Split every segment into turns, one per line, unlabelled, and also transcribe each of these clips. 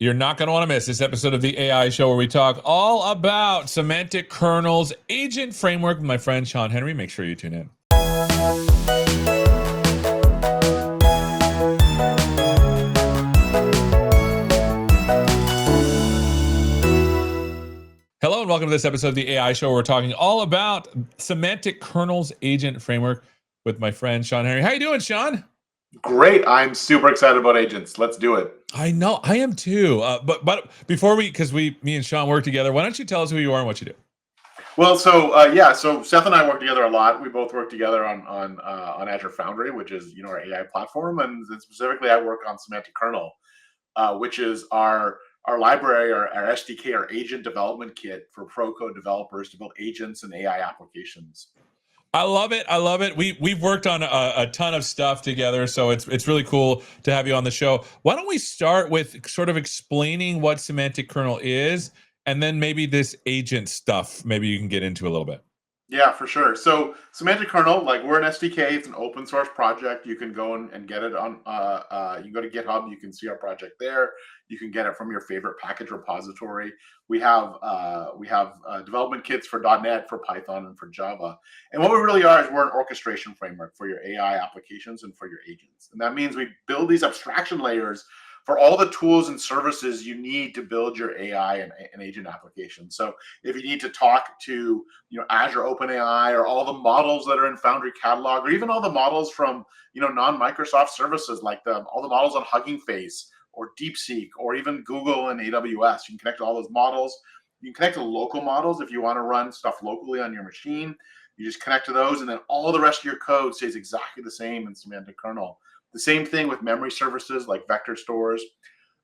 You're not going to want to miss this episode of the AI Show where we talk all about Semantic Kernel's agent framework with my friend Shawn Henry. Make sure you tune in. Hello and welcome to this episode of the AI Show where we're talking all about Semantic Kernel's agent framework with my friend Shawn Henry. How you doing, Shawn?
Great. I'm super excited about agents. Let's do it.
I know, I am too. But before me and Shawn work together, why don't you tell us who you are and what you do?
Well, so Seth and I work together a lot. We both work together on Azure Foundry, which is our AI platform, and specifically I work on Semantic Kernel, which is our library, our SDK, our agent development kit for pro code developers to build agents and AI applications.
I love it. I love it. We've worked on a ton of stuff together, so it's really cool to have you on the show. Why don't we start with sort of explaining what Semantic Kernel is, and then maybe this agent stuff, maybe you can get into a little bit.
Yeah, for sure. So Semantic Kernel, we're an SDK. It's an open source project. You can go and get it on. You can go to GitHub. You can see our project there. You can get it from your favorite package repository. We have development kits for .NET, for Python, and for Java. And what we really are is we're an orchestration framework for your AI applications and for your agents. And that means we build these abstraction layers for all the tools and services you need to build your AI and agent applications. So if you need to talk to Azure OpenAI, or all the models that are in Foundry Catalog, or even all the models from non-Microsoft services, like all the models on Hugging Face or DeepSeek, or even Google and AWS, you can connect to all those models. You can connect to local models if you want to run stuff locally on your machine. You just connect to those, and then all the rest of your code stays exactly the same in Semantic Kernel. The same thing with memory services like vector stores.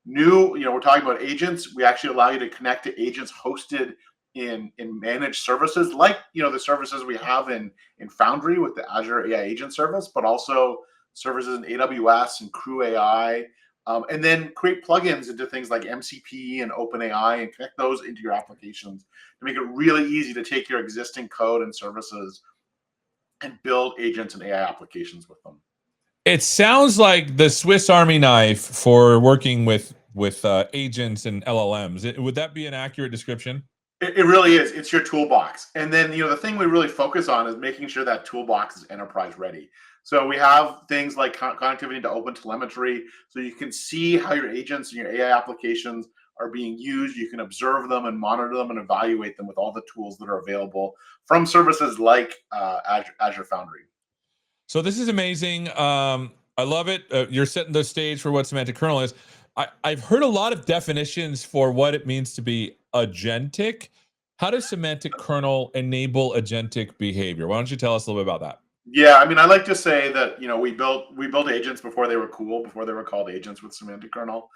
We're talking about agents. We actually allow you to connect to agents hosted in managed services, like the services we have in Foundry with the Azure AI Agent Service, but also services in AWS and Crew AI, and then create plugins into things like MCP and OpenAI and connect those into your applications to make it really easy to take your existing code and services and build agents and AI applications with them.
It sounds like the Swiss Army knife for working with agents and LLMs. Would that be an accurate description?
It really is. It's your toolbox. And then, the thing we really focus on is making sure that toolbox is enterprise ready. So we have things like connectivity to OpenTelemetry, so you can see how your agents and your AI applications are being used. You can observe them and monitor them and evaluate them with all the tools that are available from services like Azure Foundry.
So this is amazing. I love it. You're setting the stage for what Semantic Kernel is. I've heard a lot of definitions for what it means to be agentic. How does Semantic Kernel enable agentic behavior? Why don't you tell us a little bit about that?
Yeah, I like to say that we built agents before they were cool, before they were called agents with Semantic Kernel.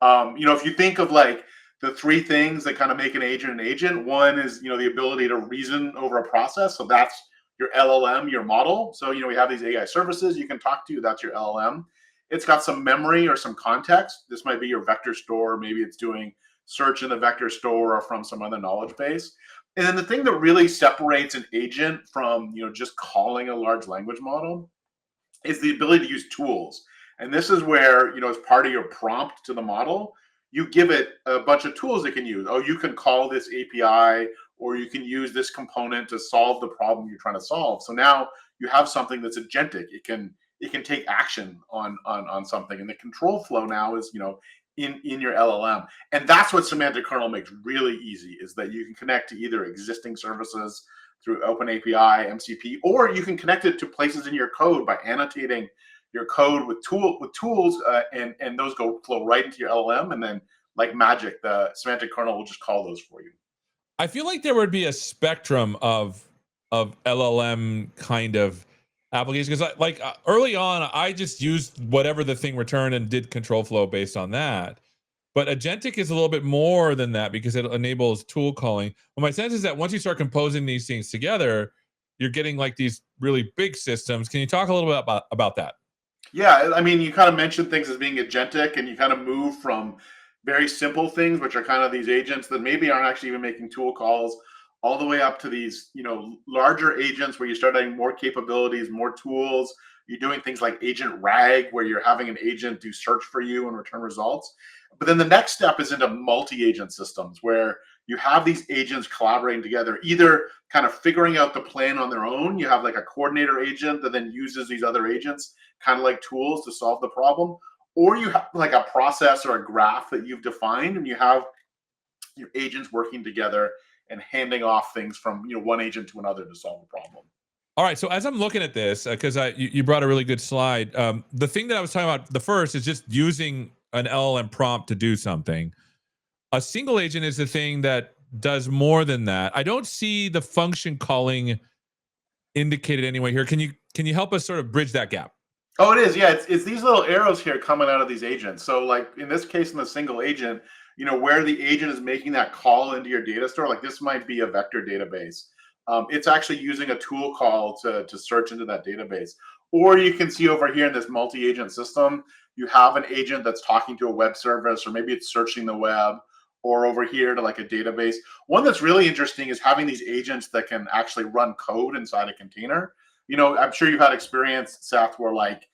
If you think of the three things that kind of make an agent, one is the ability to reason over a process. So that's your LLM, your model. So we have these AI services you can talk to. That's your LLM. It's got some memory or some context. This might be your vector store. Maybe it's doing search in the vector store or from some other knowledge base. And then the thing that really separates an agent from just calling a large language model is the ability to use tools. And this is where as part of your prompt to the model, you give it a bunch of tools it can use. Oh, you can call this API, or you can use this component to solve the problem you're trying to solve. So now you have something that's agentic. It can take action on something, and the control flow now is in your LLM. And that's what Semantic Kernel makes really easy, is that you can connect to either existing services through OpenAPI, MCP, or you can connect it to places in your code by annotating your code with tools, and those flow right into your LLM, and then like magic, the Semantic Kernel will just call those for you.
I feel like there would be a spectrum of LLM kind of applications, because early on I just used whatever the thing returned and did control flow based on that. But agentic is a little bit more than that because it enables tool calling. Well, my sense is that once you start composing these things together, you're getting these really big systems. Can you talk a little bit about that?
Yeah, you kind of mentioned things as being agentic, and you kind of move from very simple things, which are kind of these agents that maybe aren't actually even making tool calls, all the way up to these, larger agents where you start adding more capabilities, more tools. You're doing things like agent RAG, where you're having an agent do search for you and return results. But then the next step is into multi-agent systems where you have these agents collaborating together, either kind of figuring out the plan on their own. You have like a coordinator agent that then uses these other agents kind of like tools to solve the problem, or you have like a process or a graph that you've defined, and you have your agents working together and handing off things from one agent to another to solve a problem.
All right. So as I'm looking at this, because you brought a really good slide. The thing that I was talking about, the first is just using an LLM prompt to do something. A single agent is the thing that does more than that. I don't see the function calling indicated anyway here. Can you help us sort of bridge that gap?
Oh, it is. Yeah, it's these little arrows here coming out of these agents. So like in this case, in the single agent, where the agent is making that call into your data store, like this might be a vector database. It's actually using a tool call to search into that database. Or you can see over here in this multi-agent system, you have an agent that's talking to a web service, or maybe it's searching the web, or over here to like a database. One that's really interesting is having these agents that can actually run code inside a container. I'm sure you've had experience, Seth, where like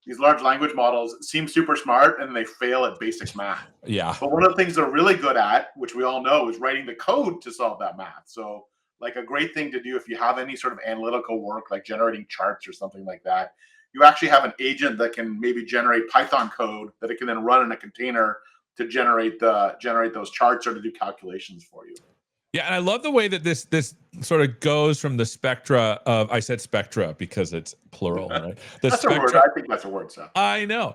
these large language models seem super smart and they fail at basic math.
Yeah.
But one of the things they're really good at, which we all know, is writing the code to solve that math. So like a great thing to do if you have any sort of analytical work, like generating charts or something like that, you actually have an agent that can maybe generate Python code that it can then run in a container to generate those charts or to do calculations for you.
Yeah, and I love the way that this sort of goes from the spectra of, I said spectra because it's plural, right? The
That's
spectra,
a word. I think that's a word, Seth.
I know.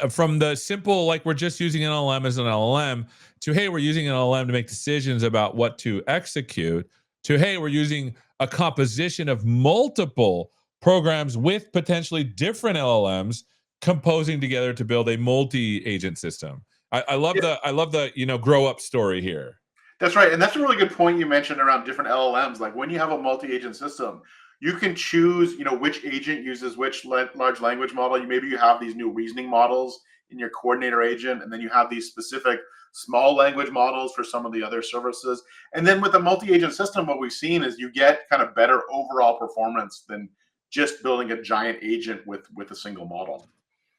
From the simple, like we're just using an LLM as an LLM, to hey, we're using an LLM to make decisions about what to execute, to hey, we're using a composition of multiple programs with potentially different LLMs composing together to build a multi-agent system. I love the grow up story here.
That's right. And that's a really good point you mentioned around different LLMs. Like when you have a multi-agent system, you can choose, which agent uses which large language model. Maybe you have these new reasoning models in your coordinator agent, and then you have these specific small language models for some of the other services. And then with the multi-agent system, what we've seen is you get kind of better overall performance than just building a giant agent with a single model.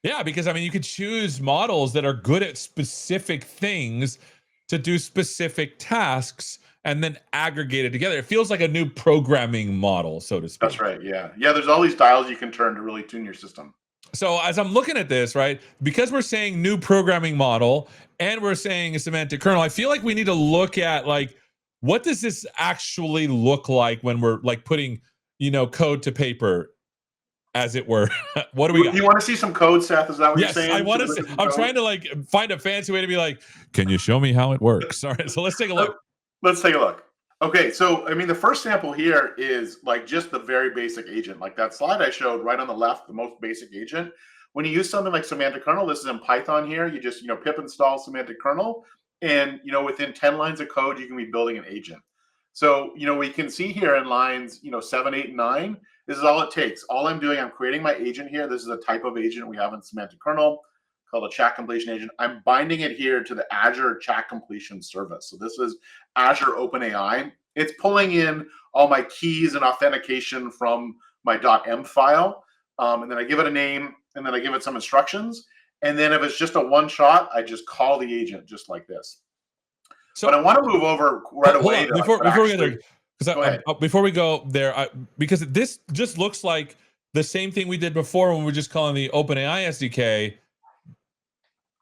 Yeah, because I mean, you could choose models that are good at specific things to do specific tasks and then aggregate it together. It feels like a new programming model, so to speak.
That's right. Yeah. Yeah. There's all these dials you can turn to really tune your system.
So as I'm looking at this, right, because we're saying new programming model and we're saying a semantic kernel, I feel like we need to look at like, what does this actually look like when we're like putting, code to paper, as it were? What do we got?
You want to see some code, Seth? Is that what
yes,
you're saying?
I want to see. I'm trying to like find a fancy way to be like, can you show me how it works? All right, so let's take a look.
Let's take a look. Okay, so I mean, the first sample here is like just the very basic agent, like that slide I showed right on the left, the most basic agent. When you use something like semantic kernel, this is in Python here, you just pip install semantic kernel, and within 10 lines of code, you can be building an agent. So we can see here in lines 7, 8, and 9. This is all it takes. All I'm doing, I'm creating my agent here. This is a type of agent we have in semantic kernel called a chat completion agent. I'm binding it here to the Azure chat completion service. So this is Azure OpenAI. It's pulling in all my keys and authentication from my .m file. And then I give it a name, and then I give it some instructions. And then if it's just a one shot, I just call the agent just like this. So, but I want to move over right away.
Before we get there, before we go there, because this just looks like the same thing we did before when we were just calling the OpenAI SDK.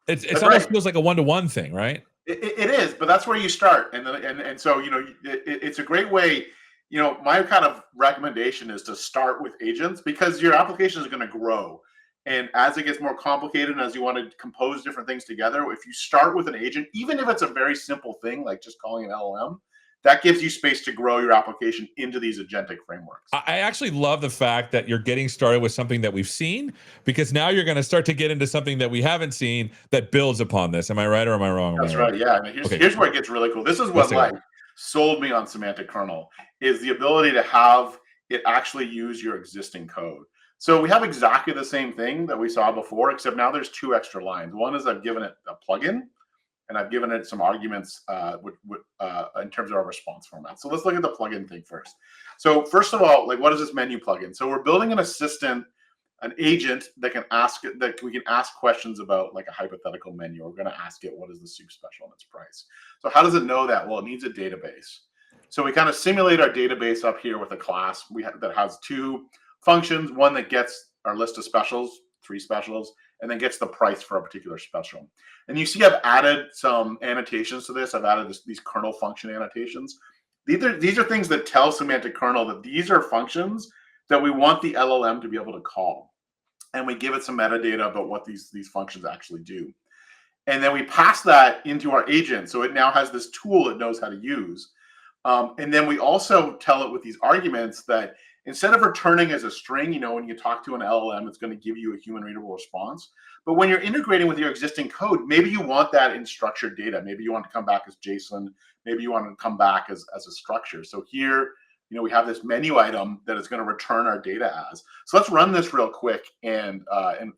It almost feels like a one-to-one thing, right?
It is, but that's where you start, and so it's a great way. My kind of recommendation is to start with agents because your application is going to grow, and as it gets more complicated, and as you want to compose different things together, if you start with an agent, even if it's a very simple thing like just calling an LLM, that gives you space to grow your application into these agentic frameworks.
I actually love the fact that you're getting started with something that we've seen, because now you're going to start to get into something that we haven't seen that builds upon this. Am I right or am I wrong?
That's right. Yeah. Here's where it gets really cool. This is what sold me on semantic kernel, is the ability to have it actually use your existing code. So we have exactly the same thing that we saw before, except now there's 2 extra lines. One is I've given it a plugin, and I've given it some arguments in terms of our response format. So let's look at the plugin thing first. So first of all, like, what is this menu plugin? So we're building an assistant an agent that can ask that we can ask questions about like a hypothetical menu. We're going to ask it, what is the soup special and its price? So how does it know that? Well, it needs a database. So we kind of simulate our database up here with a class that has two functions, one that gets our list of specials, 3 specials, and then gets the price for a particular special. And you see I've added some annotations to this. I've added these kernel function annotations. These are things that tell semantic kernel that these are functions that we want the LLM to be able to call. And we give it some metadata about what these functions actually do. And then we pass that into our agent. So it now has this tool it knows how to use. And then we also tell it with these arguments that instead of returning as a string, when you talk to an LLM, it's going to give you a human readable response. But when you're integrating with your existing code, maybe you want that in structured data. Maybe you want to come back as JSON. Maybe you want to come back as a structure. So here, we have this menu item that is going to return our data as. So let's run this real quick, and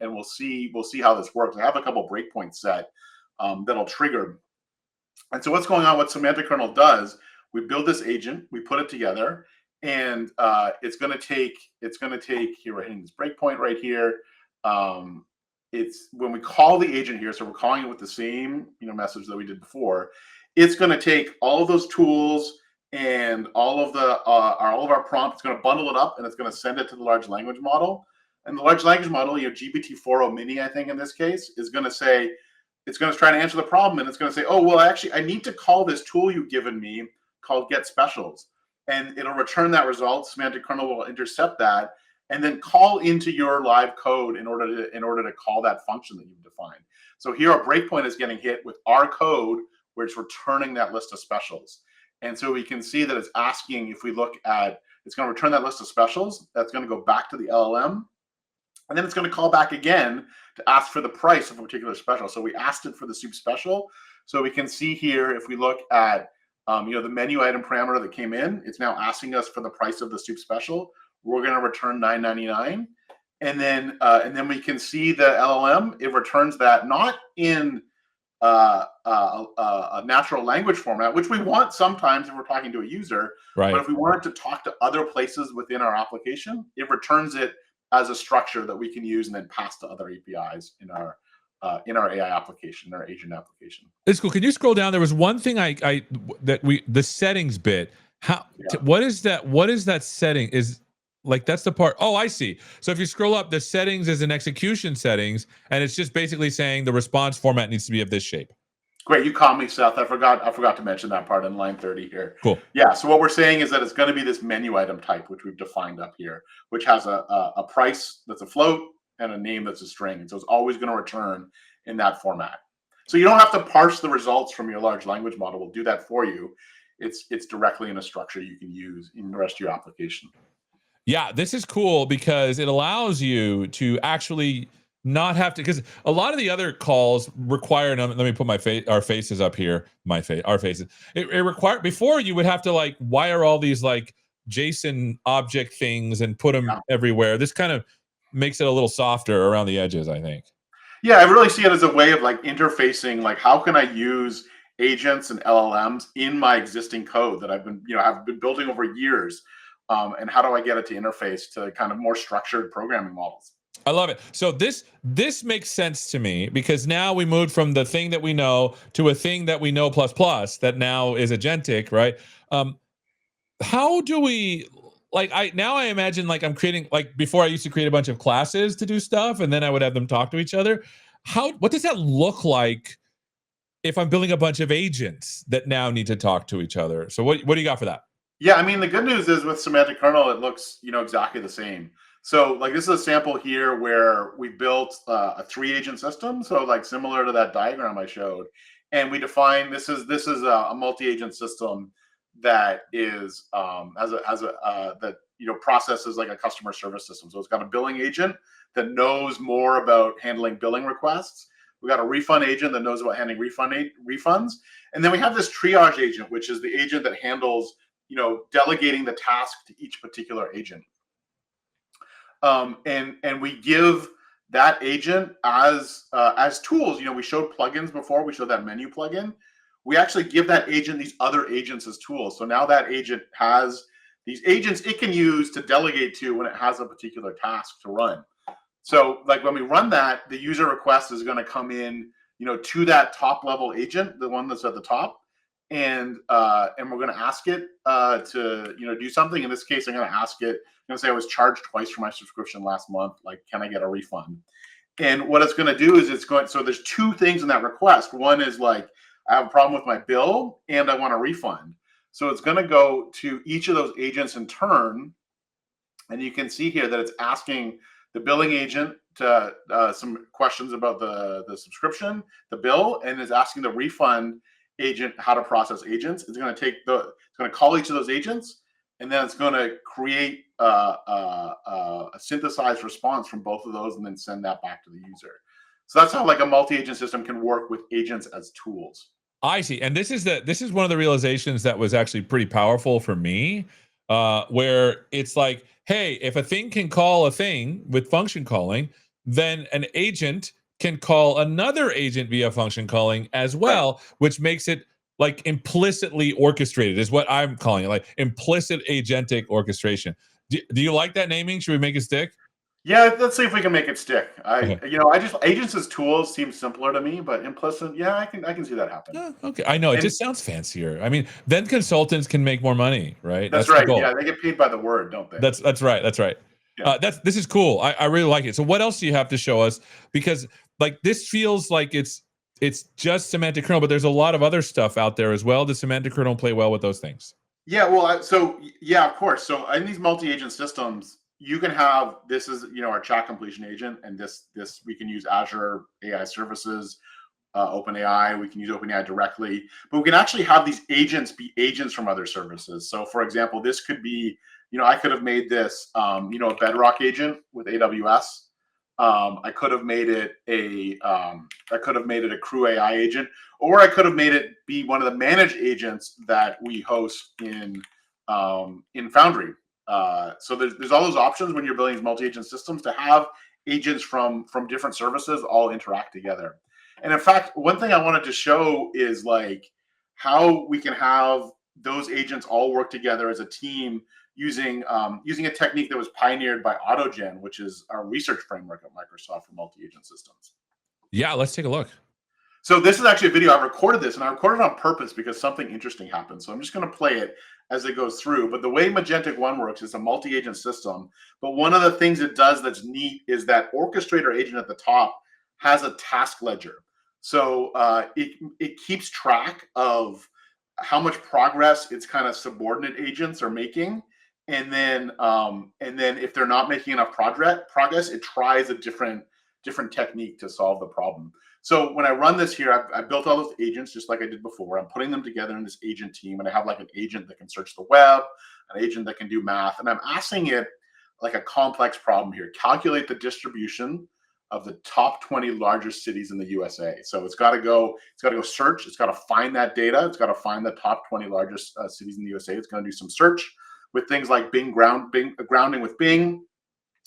we'll see how this works. I have a couple breakpoints set that'll trigger. And so what's going on? What semantic kernel does? We build this agent, we put it together, and it's going to take here. We're hitting this breakpoint right here. It's when we call the agent here, so we're calling it with the same message that we did before. It's going to take all of those tools and all of our prompts. It's going to bundle it up, and it's going to send it to the large language model. And the large language model, GPT-4o mini, I think in this case, is going to say, it's going to try to answer the problem, and it's going to say, oh, well, actually, I need to call this tool you've given me called get specials, and it'll return that result. Semantic kernel will intercept that and then call into your live code in order to call that function that you've defined. So here our breakpoint is getting hit with our code where it's returning that list of specials. And so we can see that it's asking, if we look at, it's going to return that list of specials. That's going to go back to the LLM. And then it's going to call back again to ask for the price of a particular special. So we asked it for the soup special. So we can see here, if we look at the menu item parameter that came in, it's now asking us for the price of the soup special. We're going to return $9.99. And then we can see the LLM, it returns that not in a natural language format, which we want sometimes if we're talking to a user.
Right.
But if we want it to talk to other places within our application, it returns it as a structure that we can use and then pass to other APIs in our AI application, our agent application.
It's cool. Can you scroll down? There was one thing the settings bit. What is that? What is that setting? Is like, that's the part. Oh, I see. So if you scroll up, the settings is an execution settings, and it's just basically saying the response format needs to be of this shape.
Great, you caught me, Seth. I forgot to mention that part in line 30 here.
Cool.
Yeah, so what we're saying is that it's going to be this menu item type, which we've defined up here, which has a price that's a float and a name that's a string. And so it's always going to return in that format. So you don't have to parse the results from your large language model. We'll do that for you. It's directly in a structure you can use in the rest of your application.
Yeah, this is cool because it allows you to actually not have to, because a lot of the other calls require, let me put our faces up here, our faces. It required, before you would have to like wire all these like JSON object things and put them everywhere. This kind of makes it a little softer around the edges, I think.
Yeah, I really see it as a way of like interfacing, like how can I use agents and LLMs in my existing code that I've been building over years. And how do I get it to interface to kind of more structured programming models?
I love it. So this makes sense to me because now we moved from the thing that we know to a thing that we know plus that now is agentic, right? How do we, like, I imagine like I'm creating, like before I used to create a bunch of classes to do stuff and then I would have them talk to each other. What does that look like if I'm building a bunch of agents that now need to talk to each other? So what do you got for that?
Yeah, I mean, the good news is with semantic kernel, it looks, exactly the same. So like this is a sample here where we built a 3-agent system. So like similar to that diagram I showed. And we define, this is a multi-agent system that is, processes like a customer service system. So it's got a billing agent that knows more about handling billing requests. We got a refund agent that knows about handling refunds. And then we have this triage agent, which is the agent that handles delegating the task to each particular agent. And we give that agent as tools. We showed plugins before. We showed that menu plugin. We actually give that agent these other agents as tools. So now that agent has these agents it can use to delegate to when it has a particular task to run. So like when we run that, the user request is going to come in, to that top level agent, the one that's at the top, and we're going to ask it to do something. In this case, I'm going to ask it. I'm going to say I was charged twice for my subscription last month. Like, can I get a refund? And what it's going to do is it's going. So there's two things in that request. One is like I have a problem with my bill and I want a refund. So it's going to go to each of those agents in turn, and you can see here that it's asking the billing agent to, some questions about the subscription, the bill, and is asking the refund agent how to process agents. It's going to call each of those agents, and then it's going to create a synthesized response from both of those, and then send that back to the user. So that's how like a multi-agent system can work with agents as tools.
I see. And this is one of the realizations that was actually pretty powerful for me, where it's like, hey, if a thing can call a thing with function calling, then an agent can call another agent via function calling as well, right, which makes it like implicitly orchestrated, is what I'm calling it, like implicit agentic orchestration. Do you like that naming? Should we make it stick?
Yeah, let's see if we can make it stick.
Okay.
I just agents as tools seem simpler to me, but implicit, yeah, I can see that happen.
Okay, I know it just sounds fancier. I mean, then consultants can make more money, right?
That's right. Yeah, they get paid by the word, don't they?
That's right. That's right. Yeah. This is cool. I really like it. So what else do you have to show us? Because like this feels like it's just semantic kernel, but there's a lot of other stuff out there as well. Does semantic kernel play well with those things?
Yeah, well, of course. So in these multi-agent systems, you can have, this is our chat completion agent, and this we can use Azure AI services, OpenAI. We can use OpenAI directly, but we can actually have these agents be agents from other services. So for example, this could be, I could have made this, a Bedrock agent with AWS. I could have made it a Crew AI agent, or I could have made it be one of the managed agents that we host in Foundry. So there's all those options when you're building multi-agent systems to have agents from different services all interact together. And in fact, one thing I wanted to show is like how we can have those agents all work together as a team using a technique that was pioneered by AutoGen, which is our research framework at Microsoft for multi-agent systems.
Yeah, let's take a look.
So this is actually a video. I recorded this, and I recorded it on purpose because something interesting happened. So I'm just going to play it as it goes through. But the way Magentic 1 works is a multi-agent system. But one of the things it does that's neat is that orchestrator agent at the top has a task ledger. So it keeps track of how much progress its kind of subordinate agents are making. And then if they're not making enough progress, it tries a different technique to solve the problem. So when I run this here, I built all those agents just like I did before. I'm putting them together in this agent team, and I have like an agent that can search the web, an agent that can do math, and I'm asking it like a complex problem here. Calculate the distribution of the top 20 largest cities in the USA. So it's got to go search. It's got to find that data. It's got to find the top 20 largest cities in the USA. It's going to do some search with things like grounding with Bing.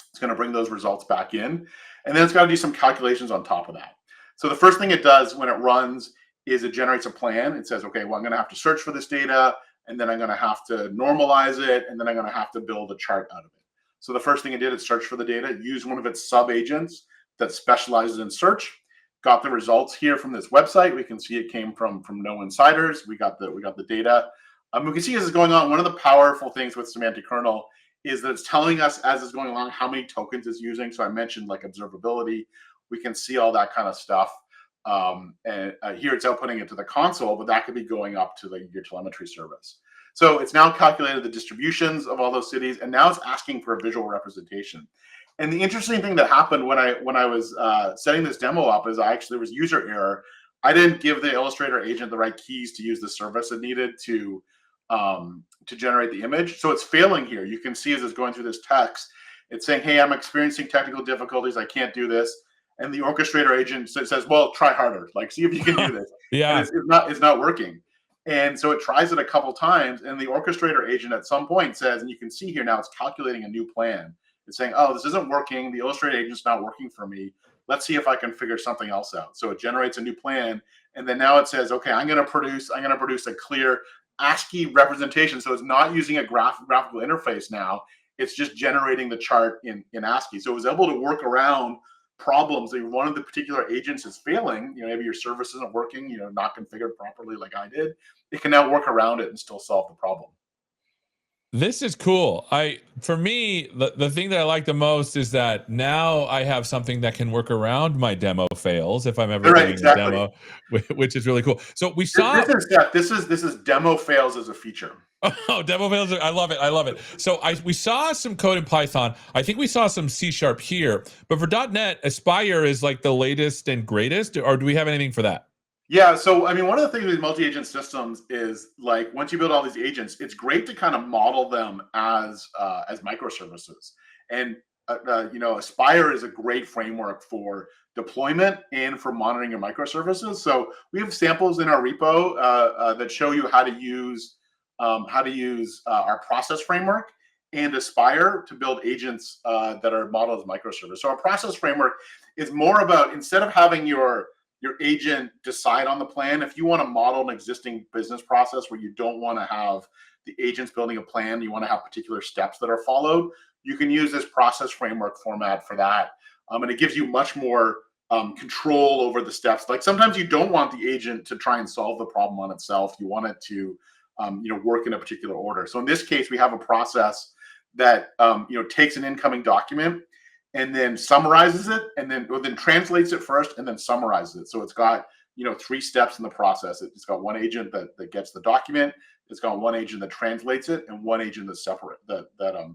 It's going to bring those results back in, and then it's got to do some calculations on top of that. So the first thing it does when it runs is it generates a plan. It says, okay, well, I'm going to have to search for this data, and then I'm going to have to normalize it, and then I'm going to have to build a chart out of it. So the first thing it did is search for the data, use one of its sub agents that specializes in search, got the results here from this website. We can see it came from No Insiders. We got the data. We can see as it's going on, one of the powerful things with semantic kernel is that it's telling us as it's going along how many tokens it's using. So I mentioned like observability. We can see all that kind of stuff. And here it's outputting it to the console, but that could be going up to your telemetry service. So it's now calculated the distributions of all those cities, and now it's asking for a visual representation. And the interesting thing that happened when I was setting this demo up is there was user error. I didn't give the Illustrator agent the right keys to use the service it needed to generate the image. So it's failing here. You can see as it's going through this text, it's saying, hey, I'm experiencing technical difficulties. I can't do this. And the orchestrator agent says, well, try harder. Like, see if you can do this.
Yeah.
And it's not working. And so it tries it a couple times. And the orchestrator agent at some point says, and you can see here now, it's calculating a new plan. It's saying, oh, this isn't working. The Illustrator agent's not working for me. Let's see if I can figure something else out. So it generates a new plan. And then now it says, okay, I'm going to produce a clear ASCII representation. So it's not using a graphical interface now. It's just generating the chart in ASCII. So it was able to work around problems. If one of the particular agents is failing, maybe your service isn't working, not configured properly like I did, it can now work around it and still solve the problem.
This is cool. For me, the thing that I like the most is that now I have something that can work around my demo fails if I'm ever doing a demo, which is really cool. So we saw
this is demo fails as a feature.
Oh, demo fails! I love it. I love it. So we saw some code in Python. I think we saw some C# here, but for .NET, Aspire is like the latest and greatest. Or do we have anything for that?
Yeah, so I mean, one of the things with multi-agent systems is like once you build all these agents, it's great to kind of model them as microservices. And Aspire is a great framework for deployment and for monitoring your microservices. So we have samples in our repo that show you how to use our process framework and Aspire to build agents that are modeled as microservices. So our process framework is more about, instead of having your agent decide on the plan, if you want to model an existing business process where you don't want to have the agents building a plan, you want to have particular steps that are followed, you can use this process framework format for that. And it gives you much more control over the steps. Like sometimes you don't want the agent to try and solve the problem on itself. You want it to work in a particular order. So in this case, we have a process that takes an incoming document and then summarizes it, and then translates it first, and then summarizes it. So it's got 3 steps in the process. It's got one agent that gets the document. It's got one agent that translates it, and one agent that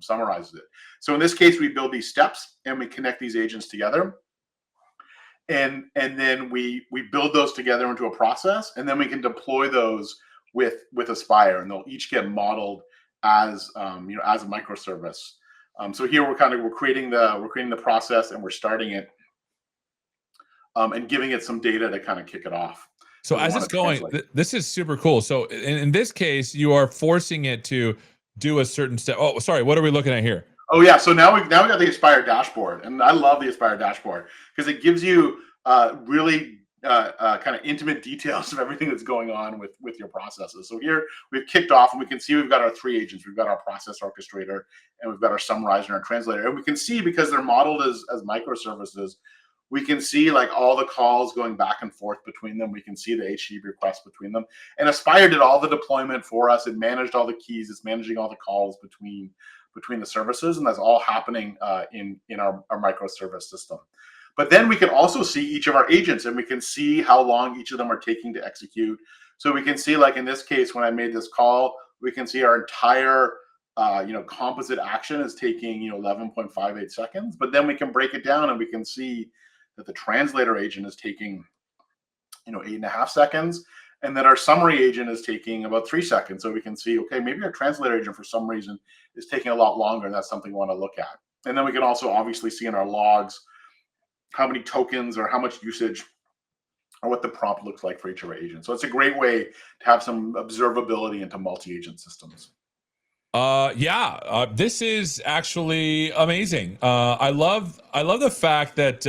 summarizes it. So in this case, we build these steps and we connect these agents together, and then we build those together into a process, and then we can deploy those with Aspire, and they'll each get modeled as as a microservice. So here we're creating the process, and we're starting it and giving it some data to kind of kick it off.
So as it's going, this is super cool. So in this case, you are forcing it to do a certain step. Oh, sorry. What are we looking at here?
Oh yeah. So now we got the Aspire dashboard, and I love the Aspire dashboard because it gives you really kind of intimate details of everything that's going on with your processes. So here we've kicked off, and we can see we've got our 3 agents. We've got our process orchestrator, and we've got our summarizer and our translator. And we can see, because they're modeled as microservices, we can see like all the calls going back and forth between them. We can see the HTTP requests between them. And Aspire did all the deployment for us. It managed all the keys. It's managing all the calls between the services, and that's all happening in our microservice system. But then we can also see each of our agents, and we can see how long each of them are taking to execute. So we can see, like in this case, when I made this call, we can see our entire composite action is taking 11.58 seconds. But then we can break it down, and we can see that the translator agent is taking 8.5 seconds, and that our summary agent is taking about 3 seconds. So we can see, okay, maybe our translator agent for some reason is taking a lot longer, and that's something we want to look at. And then we can also obviously see in our logs how many tokens or how much usage or what the prompt looks like for each of our agents. So it's a great way to have some observability into multi-agent systems.
This is actually amazing. I love the fact that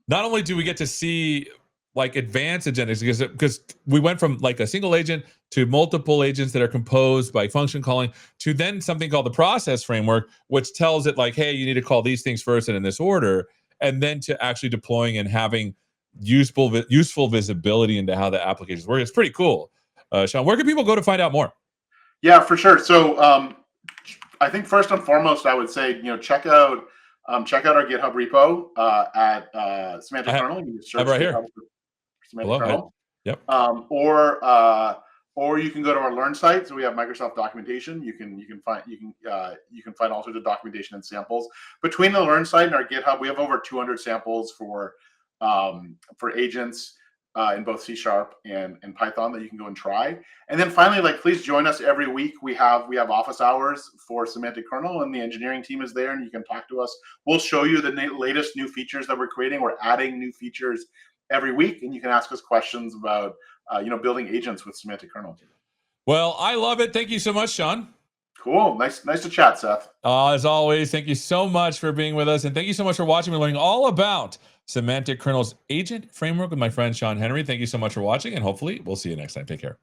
not only do we get to see like advanced agentics, because we went from like a single agent to multiple agents that are composed by function calling, to then something called the process framework, which tells it like, hey, you need to call these things first and in this order, and then to actually deploying and having useful visibility into how the applications work. It's pretty cool. Shawn, where can people go to find out more?
Yeah, for sure. So I think first and foremost, I would say check out our GitHub repo at Semantic Kernel. You can search
right here.
Semantic Kernel.
Yep.
Or you can go to our Learn site. So we have Microsoft documentation. You can find all sorts of documentation and samples. Between the Learn site and our GitHub, we have over 200 samples for agents in both C# and Python that you can go and try. And then finally, please join us every week. We have office hours for Semantic Kernel, and the engineering team is there, and you can talk to us. We'll show you the latest new features that we're creating. We're adding new features every week, and you can ask us questions about building agents with Semantic Kernel.
Well, I love it. Thank you so much, Shawn.
Cool. Nice to chat, Seth.
As always, thank you so much for being with us, and thank you so much for watching and learning all about Semantic Kernel's agent framework with my friend Shawn Henry. Thank you so much for watching, and hopefully we'll see you next time. Take care.